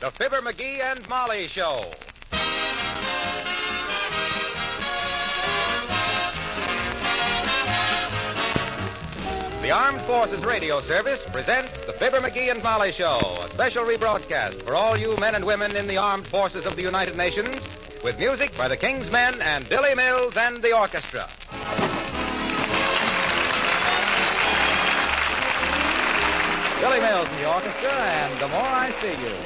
The Fibber McGee and Molly Show. The Armed Forces Radio Service presents the Fibber McGee and Molly Show, a special rebroadcast for all you men and women in the Armed Forces of the United Nations, with music by the King's Men and Billy Mills and the Orchestra. Billy Mills and the Orchestra, and The More I See You.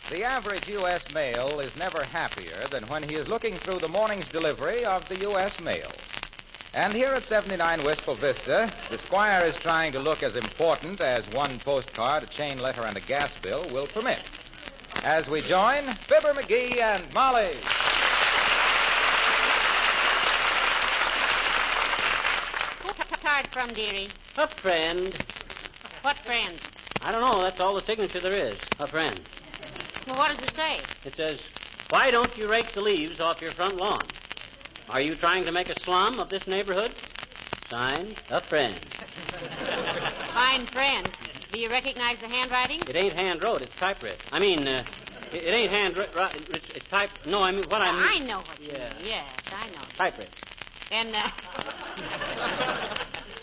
The average U.S. male is never happier than when he is looking through the morning's delivery of the U.S. mail. And here at 79 Wistful Vista, the squire is trying to look as important as one postcard, a chain letter, and a gas bill will permit. As we join Fibber McGee and Molly. What's the card from, dearie? A friend. What friend? I don't know. That's all the signature there is. A friend. Well, what does it say? It says, "Why don't you rake the leaves off your front lawn? Are you trying to make a slum of this neighborhood? Signed, a friend." Fine friend. Do you recognize the handwriting? It ain't hand-wrote. It's typewritten. I mean, it ain't hand-written. It's type... No, I mean, what I mean... I know what you mean. Yes, I know. Typewritten. And,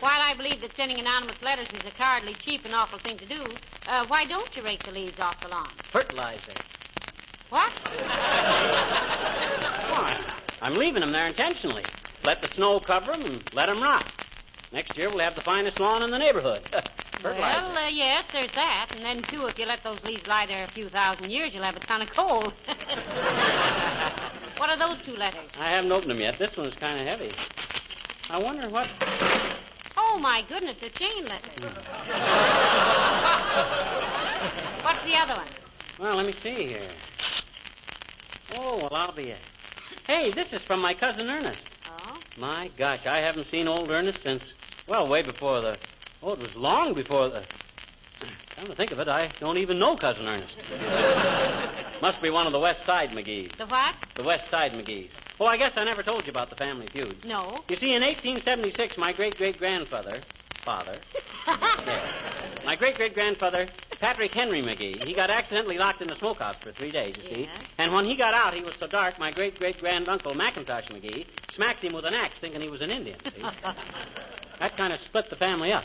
while I believe that sending anonymous letters is a cowardly, cheap, and awful thing to do, why don't you rake the leaves off the lawn? Fertilizer. What? Why? I'm leaving them there intentionally. Let the snow cover them and let them rot. Next year we'll have the finest lawn in the neighborhood. Fertilizer. Well, yes, there's that. And then, too, if you let those leaves lie there a few thousand years, you'll have it kind of cold. What are those two letters? I haven't opened them yet. This one's kind of heavy. I wonder what... Oh, my goodness, a chain letter. What's the other one? Well, let me see here. Oh, well, I'll be it. Hey, this is from my Cousin Ernest. Oh? My gosh, I haven't seen old Ernest since, well, way before the... Oh, it was long before the... Come to think of it, I don't even know Cousin Ernest. Must be one of the West Side McGees. The what? The West Side McGees. Oh, I guess I never told you about the family feud. No. You see, in 1876, my great-great-grandfather... My great-great-grandfather, Patrick Henry McGee, he got accidentally locked in the smokehouse for 3 days, you see. Yeah. And when he got out, he was so dark, my great-great-granduncle, Macintosh McGee, smacked him with an axe thinking he was an Indian, see? That kind of split the family up.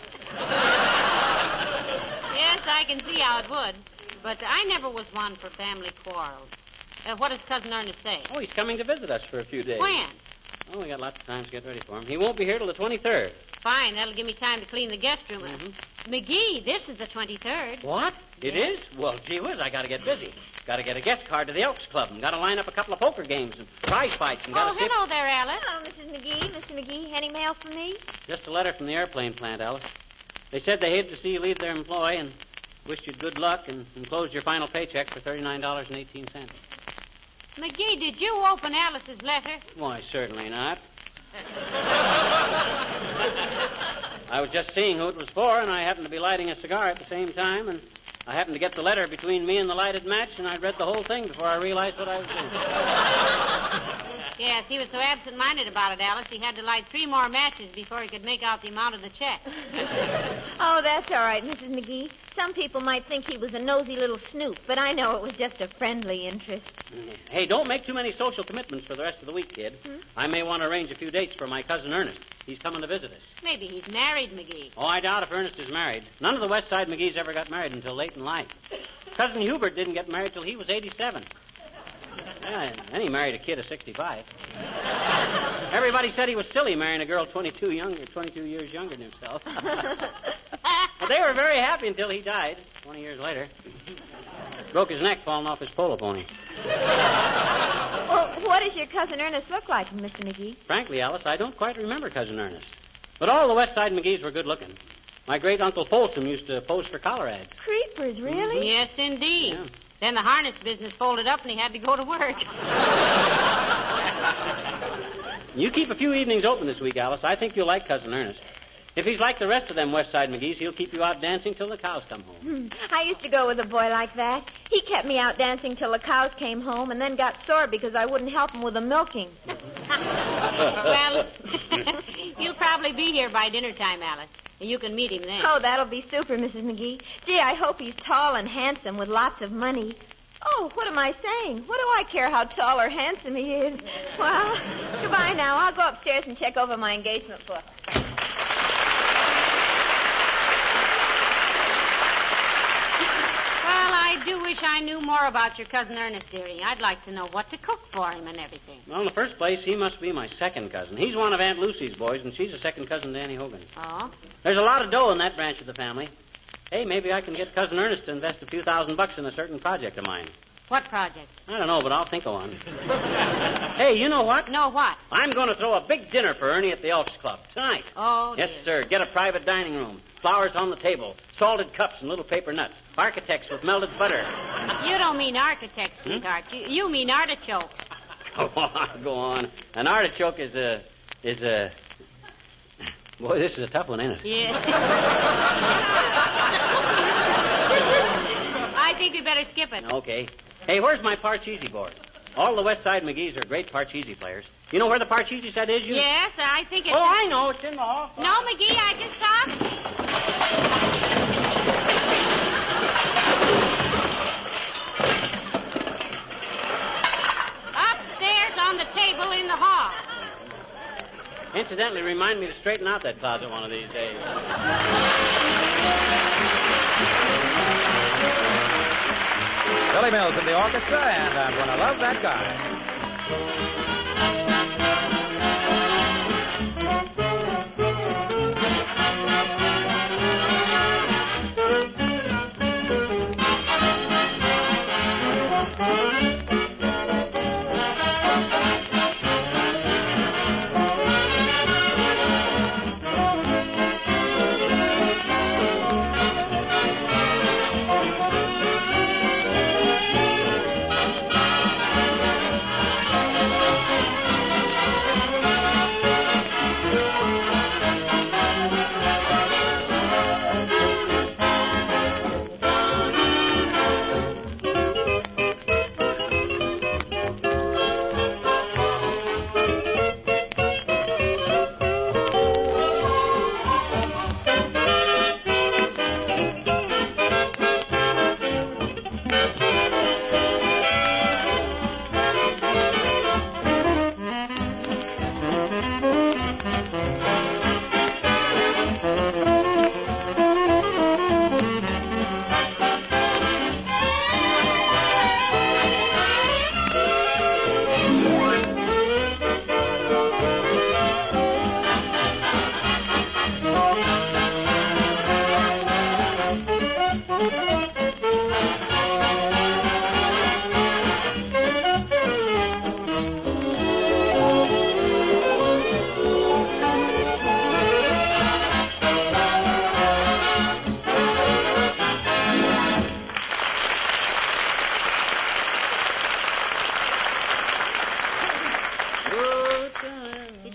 Yes, I can see how it would. But I never was one for family quarrels. What does Cousin Ernest say? Oh, he's coming to visit us for a few days. When? Oh, we got lots of time to get ready for him. He won't be here till the 23rd. Fine, that'll give me time to clean the guest room. McGee, this is the 23rd. What? It is? Well, gee whiz, I got to get busy. Got to get a guest card to the Elks Club and got to line up a couple of poker games and prize fights and got to hello there, Alice. Hello, Mrs. McGee. Mr. McGee, any mail for me? Just a letter from the airplane plant, Alice. They said they hated to see you leave their employ and wished you good luck and enclosed your final paycheck for $39.18. McGee, did you open Alice's letter? Why, certainly not. I was just seeing who it was for, and I happened to be lighting a cigar at the same time, and I happened to get the letter between me and the lighted match, and I read the whole thing before I realized what I was doing. Yes, he was so absent-minded about it, Alice, he had to light 3 more matches before he could make out the amount of the check. Oh, that's all right, Mrs. McGee. Some people might think he was a nosy little snoop, but I know it was just a friendly interest. Hey, don't make too many social commitments for the rest of the week, kid. I may want to arrange a few dates for my cousin Ernest. He's coming to visit us. Maybe he's married, McGee. Oh, I doubt if Ernest is married. None of the West Side McGees ever got married until late in life. Cousin Hubert didn't get married till he was 87. Yeah, then he married a kid of 65. Everybody said he was silly marrying a girl 22 years younger than himself. But they were very happy until he died 20 years later. Broke his neck falling off his polo pony. Well, what does your cousin Ernest look like, Mr. McGee? Frankly, Alice, I don't quite remember Cousin Ernest. But all the West Side McGees were good looking. My great-uncle Folsom used to pose for collar ads. Creepers, really? Yes, indeed. Yeah. Then the harness business folded up and he had to go to work. You keep a few evenings open this week, Alice. I think you'll like Cousin Ernest. If he's like the rest of them West Side McGees, he'll keep you out dancing till the cows come home. I used to go with a boy like that. He kept me out dancing till the cows came home and then got sore because I wouldn't help him with the milking. Well, he'll probably be here by dinner time, Alice. You can meet him then. Oh, that'll be super, Mrs. McGee. Gee, I hope he's tall and handsome with lots of money. Oh, what am I saying? What do I care how tall or handsome he is? Well, goodbye now. I'll go upstairs and check over my engagement book. Well, I do wish I knew more about your cousin Ernest, dearie. I'd like to know what to cook for him and everything. Well, in the first place, he must be my second cousin. He's one of Aunt Lucy's boys, and she's a second cousin to Annie Hogan. Oh? There's a lot of dough in that branch of the family. Hey, maybe I can get Cousin Ernest to invest a few $1,000 in a certain project of mine. What project? I don't know, but I'll think of one. Hey, you know what? No, what? I'm going to throw a big dinner for Ernie at the Elks Club tonight. Oh, Yes, dear. sir. Get a private dining room. Flowers on the table. Salted cups and little paper nuts. Architects with melted butter. You don't mean architects, sweetheart. You mean artichokes. Go on. An artichoke is a... Boy, this is a tough one, ain't it? Yes. I think we better skip it. Okay. Hey, where's my Parcheesi board? All the West Side McGees are great Parcheesi players. You know where the Parcheesi set is? Yes, I think it's... Oh, I know. It's in the hall. No, McGee, I just saw it. Upstairs on the table in the hall. Incidentally, remind me to straighten out that closet one of these days. Billy Mills in the orchestra, and I'm Gonna Love That Guy.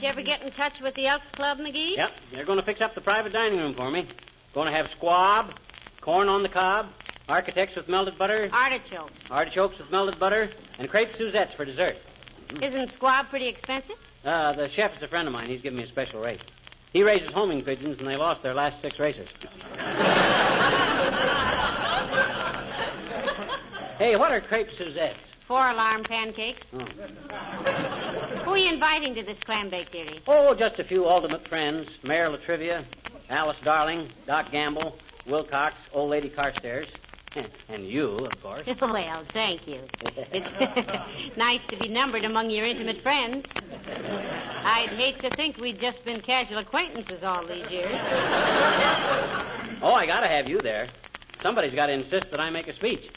you ever get in touch with the Elks Club, McGee? Yep, they're going to fix up the private dining room for me. Going to have squab, corn on the cob, architects with melted butter, Artichokes with melted butter, and crepe Suzettes for dessert. Isn't squab pretty expensive? The chef is a friend of mine. He's giving me a special rate. He raises homing pigeons, and they lost their last 6 races. Hey, what are crepe Suzettes? 4-alarm pancakes. Oh. Who are you inviting to this clam bake theory? Oh, just a few ultimate friends. Mayor LaTrivia, Alice Darling, Doc Gamble, Wilcox, Old Lady Carstairs. And you, of course. Well, thank you. It's nice to be numbered among your intimate friends. I'd hate to think we'd just been casual acquaintances all these years. Oh, I gotta have you there. Somebody's got to insist that I make a speech.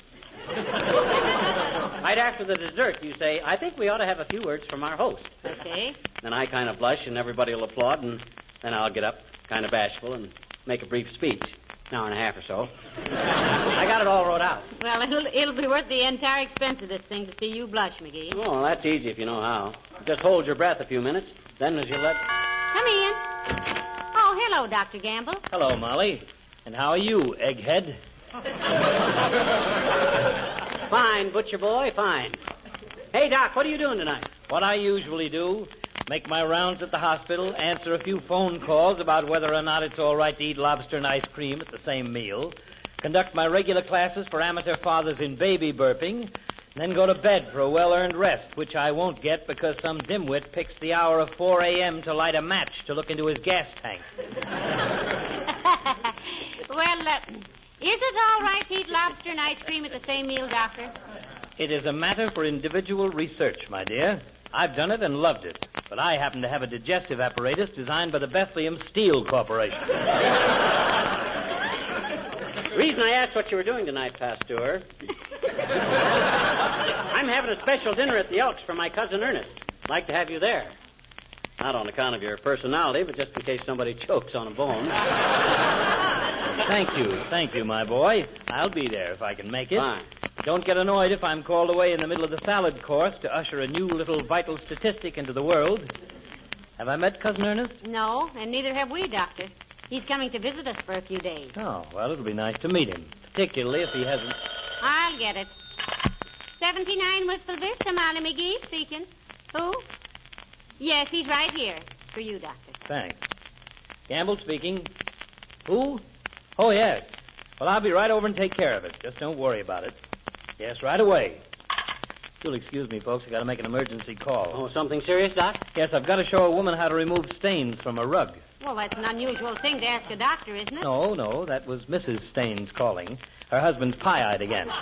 Right after the dessert, you say, I think we ought to have a few words from our host. Okay. Then I kind of blush, and everybody will applaud, and then I'll get up, kind of bashful, and make a brief speech. An hour and a half or so. I got it all wrote out. Well, it'll be worth the entire expense of this thing to see you blush, McGee. Oh, that's easy if you know how. Just hold your breath a few minutes, then as you let... Come in. Oh, hello, Dr. Gamble. Hello, Molly. And how are you, egghead? Fine, butcher boy, fine. Hey, Doc, what are you doing tonight? What I usually do, make my rounds at the hospital, answer a few phone calls about whether or not it's all right to eat lobster and ice cream at the same meal, conduct my regular classes for amateur fathers in baby burping, and then go to bed for a well-earned rest, which I won't get because some dimwit picks the hour of 4 a.m. to light a match to look into his gas tank. Well, is it all right to eat lobster and ice cream at the same meal, Doctor? It is a matter for individual research, my dear. I've done it and loved it. But I happen to have a digestive apparatus designed by the Bethlehem Steel Corporation. The reason I asked what you were doing tonight, Pasteur, I'm having a special dinner at the Elks for my Cousin Ernest. I'd like to have you there. Not on account of your personality, but just in case somebody chokes on a bone. Thank you, my boy. I'll be there if I can make it. Fine. Don't get annoyed if I'm called away in the middle of the salad course to usher a new little vital statistic into the world. Have I met Cousin Ernest? No, and neither have we, Doctor. He's coming to visit us for a few days. Oh, well, it'll be nice to meet him, particularly if he hasn't... I'll get it. 79 Wistful Vista, Molly McGee speaking. Who? Yes, he's right here. For you, Doctor. Thanks. Gamble speaking. Who? Oh, yes. Well, I'll be right over and take care of it. Just don't worry about it. Yes, right away. You'll excuse me, folks. I got to make an emergency call. Oh, something serious, Doc? Yes, I've got to show a woman how to remove stains from a rug. Well, that's an unusual thing to ask a doctor, isn't it? No, that was Mrs. Staines calling. Her husband's pie-eyed again. See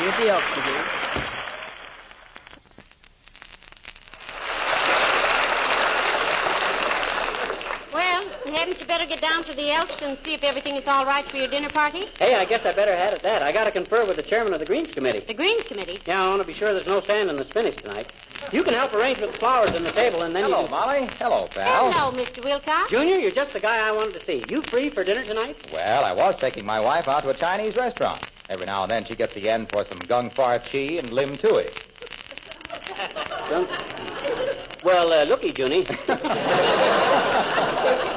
you at the Elks, McGee. Hadn't you better get down to the Elks and see if everything is all right for your dinner party? Hey, I guess I better head at that. I got to confer with the chairman of the Greens Committee. The Greens Committee? Yeah, I want to be sure there's no sand in the spinach tonight. You can help arrange with the flowers on the table, and then Hello, you can... Molly. Hello, pal. Hello, Mr. Wilcox. Junior, you're just the guy I wanted to see. You free for dinner tonight? Well, I was taking my wife out to a Chinese restaurant. Every now and then she gets the end for some gung far chi and lim tui. Well, looky, Junie.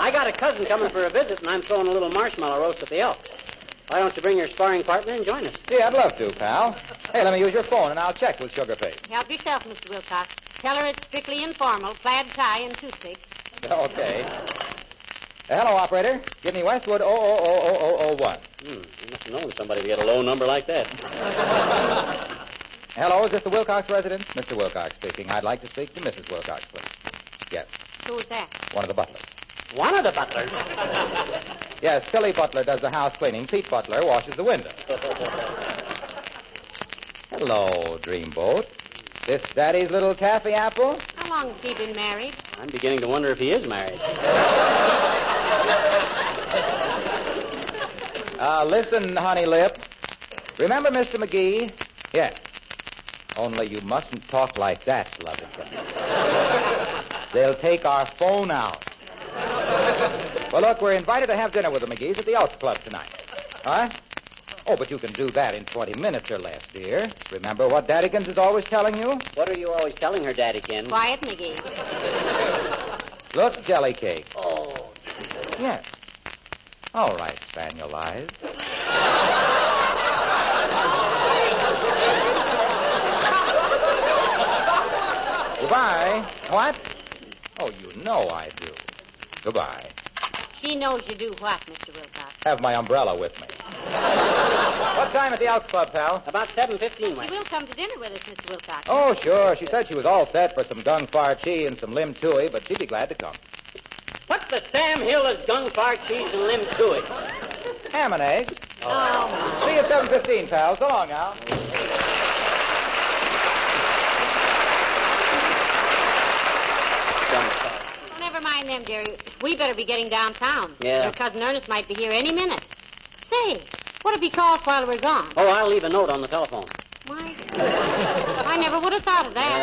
I got a cousin coming for a visit, and I'm throwing a little marshmallow roast at the Elks. Why don't you bring your sparring partner and join us? Yeah, I'd love to, pal. Hey, let me use your phone, and I'll check with Sugarface. Help yourself, Mr. Wilcox. Tell her it's strictly informal, plaid tie and toothpicks. Okay. Hello, operator. Give me Westwood 00001. You must have known somebody to get a low number like that. Hello, is this the Wilcox residence? Mr. Wilcox speaking. I'd like to speak to Mrs. Wilcox, please. Yes, Who's that? one of the butlers. One of the butlers? Yes, Tilly Butler does the house cleaning. Pete Butler washes the window. Hello, Dreamboat. This Daddy's little taffy apple? How long has he been married? I'm beginning to wonder if he is married. Listen, honey lip. Remember Mr. McGee? Yes. Only you mustn't talk like that, lovely goodness. They'll take our phone out. Well, look, we're invited to have dinner with the McGees at the Elks Club tonight. Huh? Oh, but you can do that in 20 minutes or less, dear. Remember what Daddykins is always telling you? What are you always telling her, Daddykins? Quiet, McGee. Look, jelly cake. Oh. Yes. All right, Spaniel Eyes. Goodbye. What? Oh, you know I do. Goodbye. She knows you do what, Mr. Wilcox? Have my umbrella with me. What time at the Elks Club, pal? About 7:15, Wes. She will come to dinner with us, Mr. Wilcox. Oh, sure. She said she was all set for some gung far cheese and some lim tui, but she'd be glad to come. What the Sam Hill is gung far cheese and limb to it? Ham and eggs. Oh. See you at 7:15, pal. So long, Al. Never mind them, dearie. We better be getting downtown. Yeah. Your Cousin Ernest might be here any minute. Say, what if he calls while we're gone? Oh, I'll leave a note on the telephone. My God. I never would have thought of that.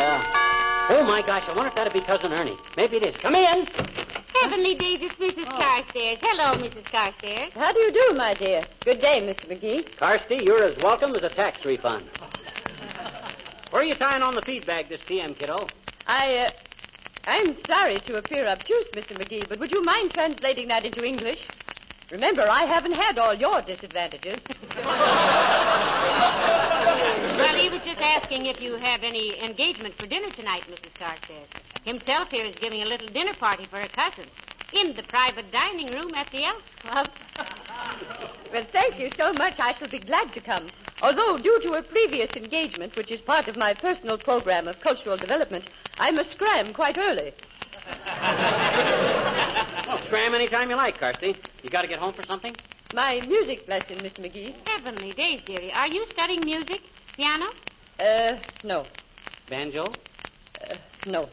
Yeah. Oh, my gosh, I wonder if that'd be Cousin Ernie. Maybe it is. Come in. Heavenly days, it's Mrs. Carstairs. Hello, Mrs. Carstairs. How do you do, my dear? Good day, Mr. McGee. Carsty, you're as welcome as a tax refund. Where are you tying on the feed bag this PM, kiddo? I'm sorry to appear obtuse, Mr. McGee, but would you mind translating that into English? Remember, I haven't had all your disadvantages. Well, he was just asking if you have any engagement for dinner tonight, Mrs. Carstairs. Himself here is giving a little dinner party for her cousin in the private dining room at the Elks Club. Well, thank you so much. I shall be glad to come. Although, due to a previous engagement, which is part of my personal program of cultural development, I must scram quite early. Well, scram anytime you like, Carsty. You got to get home for something? My music lesson, Mr. McGee. Heavenly days, dearie. Are you studying music? Piano? No. Banjo? No.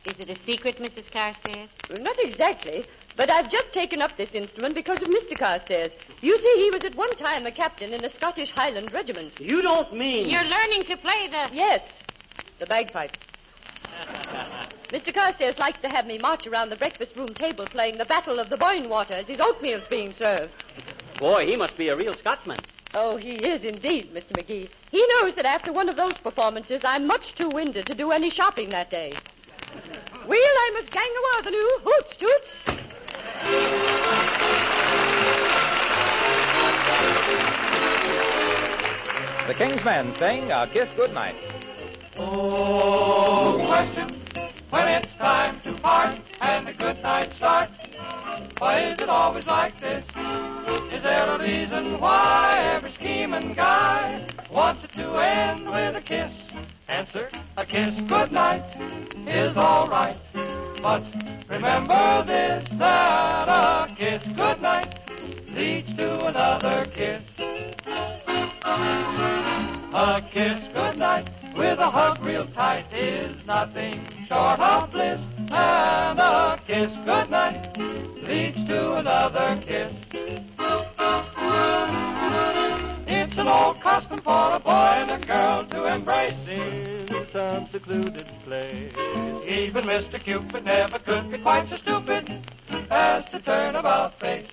Is it a secret, Mrs. Carstairs? Not exactly, but I've just taken up this instrument because of Mr. Carstairs. You see, he was at one time a captain in a Scottish Highland regiment. You don't mean... You're learning to play the... Yes, the bagpipe. Mr. Carstairs likes to have me march around the breakfast room table playing the Battle of the Boyne Water as his oatmeal's being served. Boy, he must be a real Scotsman. Oh, he is indeed, Mr. McGee. He knows that after one of those performances, I'm much too winded to do any shopping that day. Well, I must gang awa the new. Hoots, toots. The King's Men sing A Kiss Goodnight. Oh, question, when it's time to part and the good night starts, why is it always like this? Is there a reason why every scheming guy wants it to end with a kiss? Answer, a kiss goodnight is all right. But remember this, that a kiss goodnight leads to another kiss. A kiss goodnight with a hug real tight is nothing short of bliss. And a kiss goodnight leads to another kiss. It's an old custom for a boy and a girl to embrace in some secluded place. Even Mr. Cupid never could be quite so stupid as to turn about face.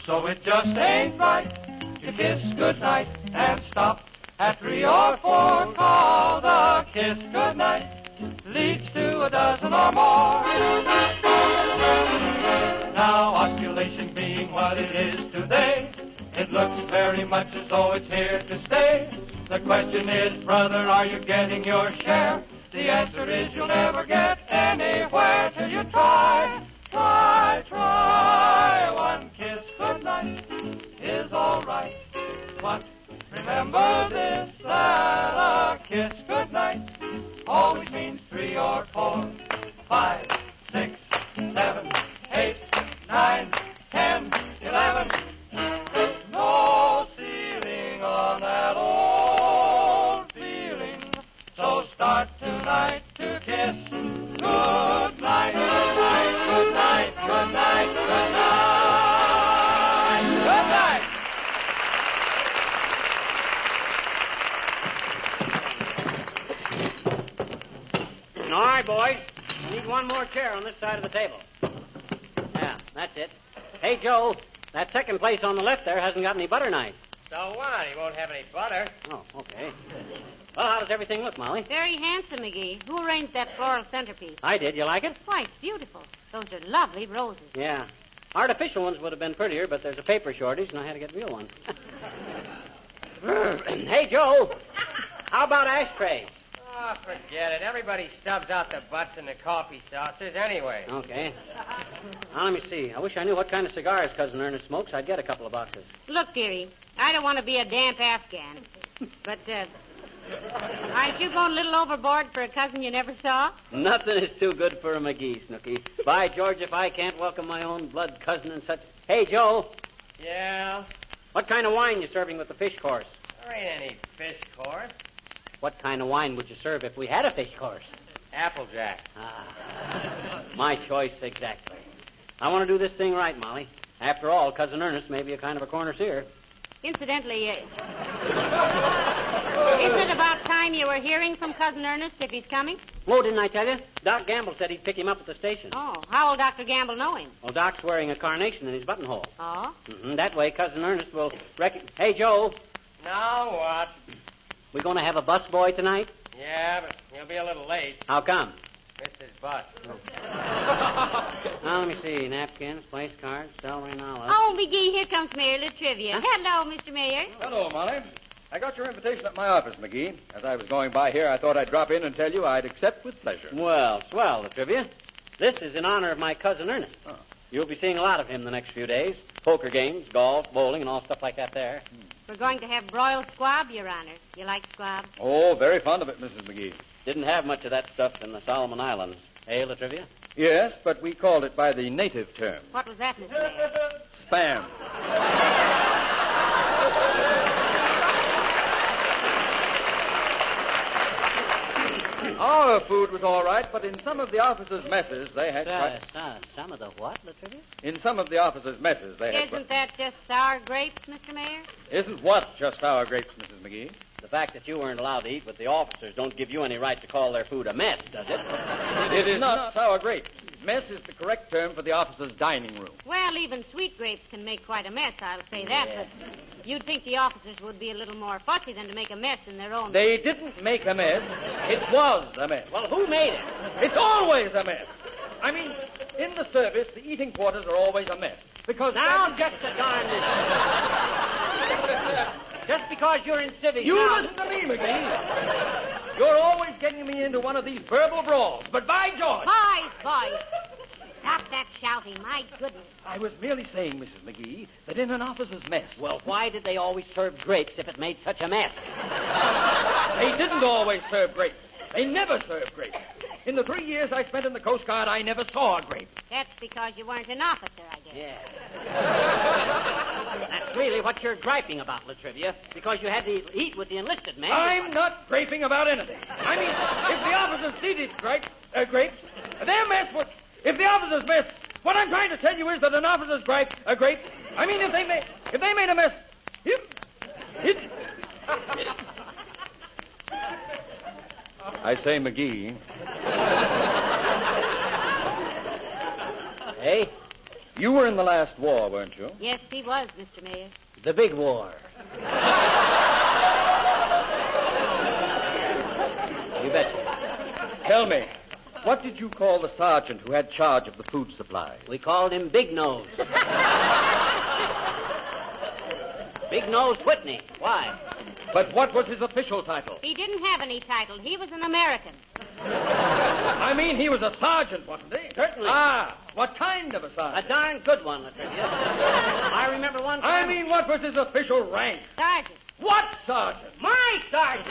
So it just ain't right to kiss goodnight and stop at 3 or 4, 'cause a kiss goodnight leads to a dozen or more. Now, osculation being what it is today, it looks very much as though it's here to stay. The question is, brother, are you getting your share? The answer is you'll never get anywhere till you try. Try, try. One kiss goodnight is all right. But remember this, that a kiss goodnight always means 3 or 4, 5, 6, 7, 8, 9, 10, 11. No ceiling on that old feeling. So start tonight to kiss good night, good night, good night, good night, good night. Good night. All right, boys. I need one more chair on this side of the table. Yeah, that's it. Hey, Joe, that second place on the left there hasn't got any butter knife. So what? He won't have any butter. Oh, okay. Well, how does everything look, Molly? Very handsome, McGee. Who arranged that floral centerpiece? I did. You like it? Why, it's beautiful. Those are lovely roses. Yeah. Artificial ones would have been prettier, but there's a paper shortage, and I had to get real ones. Hey, Joe, how about ashtrays? Oh, forget it. Everybody stubs out the butts in the coffee saucers anyway. Okay. Now, let me see. I wish I knew what kind of cigars Cousin Ernest smokes. I'd get a couple of boxes. Look, dearie, I don't want to be a damp Afghan, but aren't you going a little overboard for a cousin you never saw? Nothing is too good for a McGee, Snooky. By George, if I can't welcome my own blood cousin and such... Hey, Joe, Yeah? what kind of wine you serving with the fish course? There ain't any fish course. What kind of wine would you serve if we had a fish course? Applejack. My choice exactly. I want to do this thing right, Molly. After all, Cousin Ernest may be a kind of a connoisseur. Incidentally, isn't it about time you were hearing from Cousin Ernest if he's coming? Oh, didn't I tell you? Doc Gamble said he'd pick him up at the station. Oh, how will Dr. Gamble know him? Well, Doc's wearing a carnation in his buttonhole. Oh? That way, Cousin Ernest will Hey, Joe, Now what? we going to have a bus boy tonight? Yeah, but he'll be a little late. How come? Missed his bus. Now, let me see. Napkins, place cards, celery, and olives. Oh, McGee, here comes Mayor LaTrivia. Hello, Mr. Mayor. Hello, Molly. I got your invitation at my office, McGee. As I was going by here, I thought I'd drop in and tell you I'd accept with pleasure. Well, swell, LaTrivia. This is in honor of my cousin Ernest. Oh. You'll be seeing a lot of him the next few days. Poker games, golf, bowling, and all stuff like that there. We're going to have broiled squab, Your Honor. You like squab? Oh, very fond of it, Mrs. McGee. Didn't have much of that stuff in the Solomon Islands. Eh, LaTrivia? Yes, but we called it by the native term, What was that, Mr. Mayor? spam. Our food was all right, but in some of the officers' messes, they had Some of the what, LaTrivia? In some of the officers' messes, they had... Isn't that just sour grapes, Mr. Mayor? Isn't what just sour grapes, Mrs. McGee? The fact that you weren't allowed to eat with the officers don't give you any right to call their food a mess, does it? It is not sour grapes. Mess is the correct term for the officers' dining room. Well, even sweet grapes can make quite a mess, I'll say that, but you'd think the officers would be a little more fussy than to make a mess in their own... They didn't make a mess. It was a mess. Well, who made it? It's always a mess. I mean, in the service, the eating quarters are always a mess. Because... Now, just a darn minute. Just because you're in civics You now... listen to me, McGee. You're always getting me into one of these verbal brawls, but by George... Boys. Stop that shouting, my goodness. I was merely saying, Mrs. McGee, that in an officer's mess... Well, why did they always serve grapes if it made such a mess? They didn't always serve grapes. They never served grapes. In the 3 years I spent in the Coast Guard, I never saw a grape. That's because you weren't an officer, I guess. Yeah. That's really what you're griping about, LaTrivia, because you had to eat with the enlisted men. I'm not graping about anything. I mean, if the officers needed grapes, their mess would... If the officers mess, what I'm trying to tell you is that an officer's grape, I mean, if they made a mess, I say, McGee. Hey? You were in the last war, weren't you? Yes, he was, Mr. Mayor. The big war. You betcha. Tell me, what did you call the sergeant who had charge of the food supply? We called him Big Nose. Big Nose Whitney. Why? But what was his official title? He didn't have any title. He was an American. I mean, he was a sergeant, wasn't he? Certainly. Ah, what kind of a sergeant? A darn good one, LaTrivia. I remember one time... I mean, what was his official rank? Sergeant. What sergeant? My sergeant!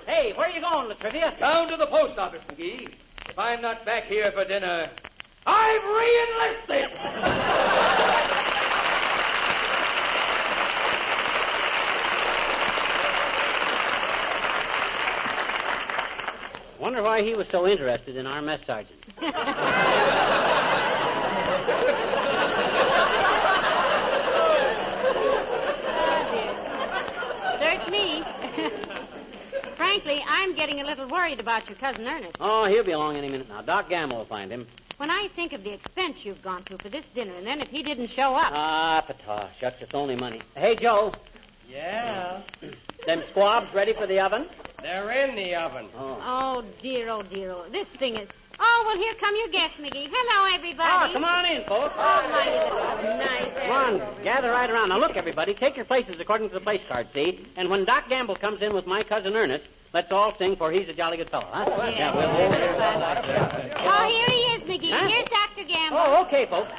Hey, where are you going, LaTrivia? Down to the post office, McGee. If I'm not back here for dinner, I've re-enlisted! Wonder why he was so interested in our mess sergeant. Search me. Frankly, I'm getting a little worried about your Cousin Ernest. Oh, he'll be along any minute now. Doc Gamble will find him. When I think of the expense you've gone through for this dinner, and then if he didn't show up... Ah, pata, shucks, it's only money. Hey, Joe. Yeah? Them squabs ready for the oven? They're in the oven. Oh, dear, oh, dear, oh. This thing is... Oh, well, here come your guests, McGee. Hello, everybody. Oh, come on in, folks. Oh, my, this is nice. Come on, gather right around. Now, look, everybody, take your places according to the place card, see? And when Doc Gamble comes in with my cousin Ernest, let's all sing For He's a Jolly Good Fellow, huh? Yeah. We'll hold it. Oh, here he is, McGee. Huh? Here's Dr. Gamble. Oh, okay, folks.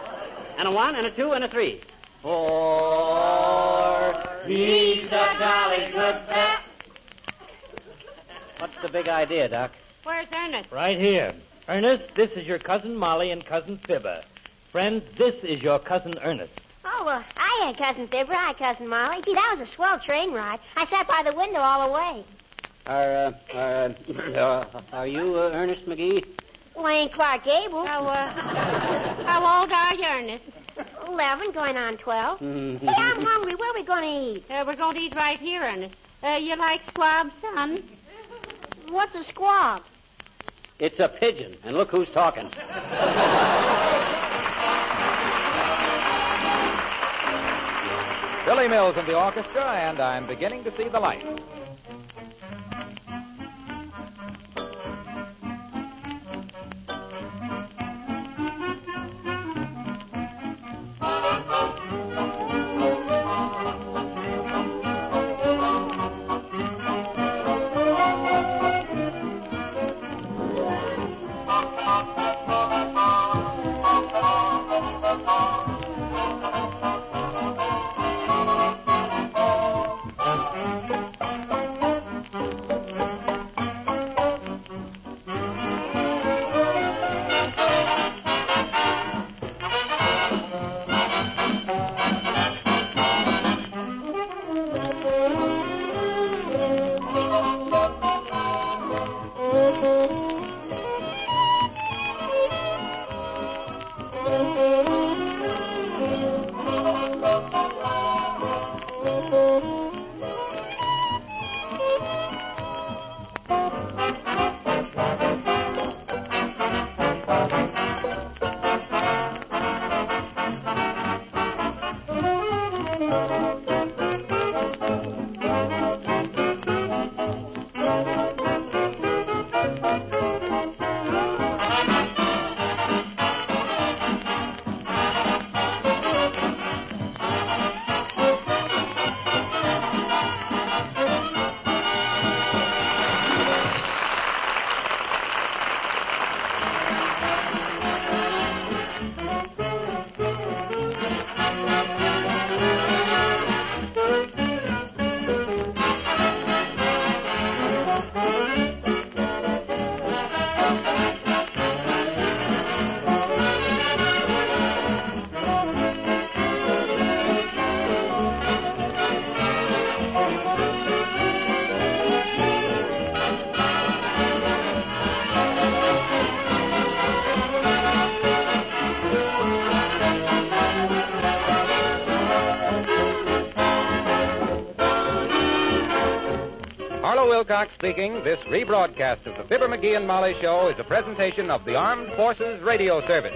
And a 1, and a 2, and a 3. For He's a Jolly Good Fellow. What's the big idea, Doc? Where's Ernest? Right here. Ernest, this is your Cousin Molly and Cousin Fibber. Friends, this is your Cousin Ernest. Oh, well, hi, Cousin Fibber. Hi, Cousin Molly. Gee, that was a swell train ride. I sat by the window all the way. Are you Ernest McGee? Well, I ain't Clark Gable. How old are you, Ernest? 11, going on 12. Hey, I'm hungry. Where are we going to eat? We're going to eat right here, Ernest. You like squab, son? What's a squab? It's a pigeon, and look who's talking. Billy Mills and the orchestra, and I'm beginning to see the light. Wilcox speaking. This rebroadcast of the Fibber McGee and Molly Show is a presentation of the Armed Forces Radio Service.